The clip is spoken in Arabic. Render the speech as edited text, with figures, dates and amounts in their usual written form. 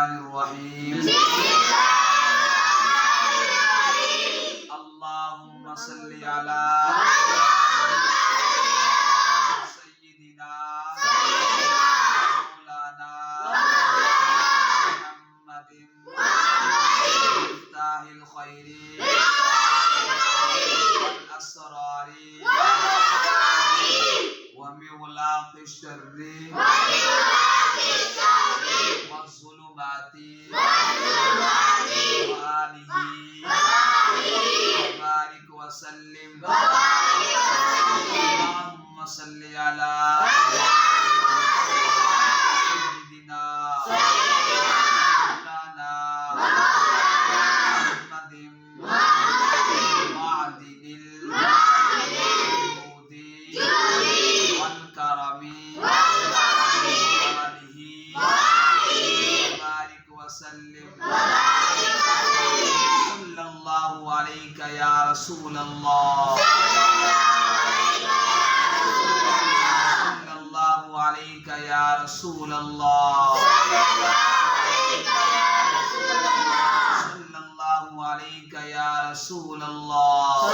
রহমানির রহিম আল্লাহুম্মা সাল্লি আলা সাইয়্যিদিনা মাওলানা মুহাম্মাদিন মিফতাহিল খায়রি ওয়াল আসরারি ওয়া মিগলাকিশ শাররি والظلمات وآله وبارك وسلم اللهم صل على سيدنا مولانا محمد معدن الجود والكرم وسلم صلى الله عليك يا رسول الله صلى الله عليك يا رسول الله صلى الله عليك يا رسول الله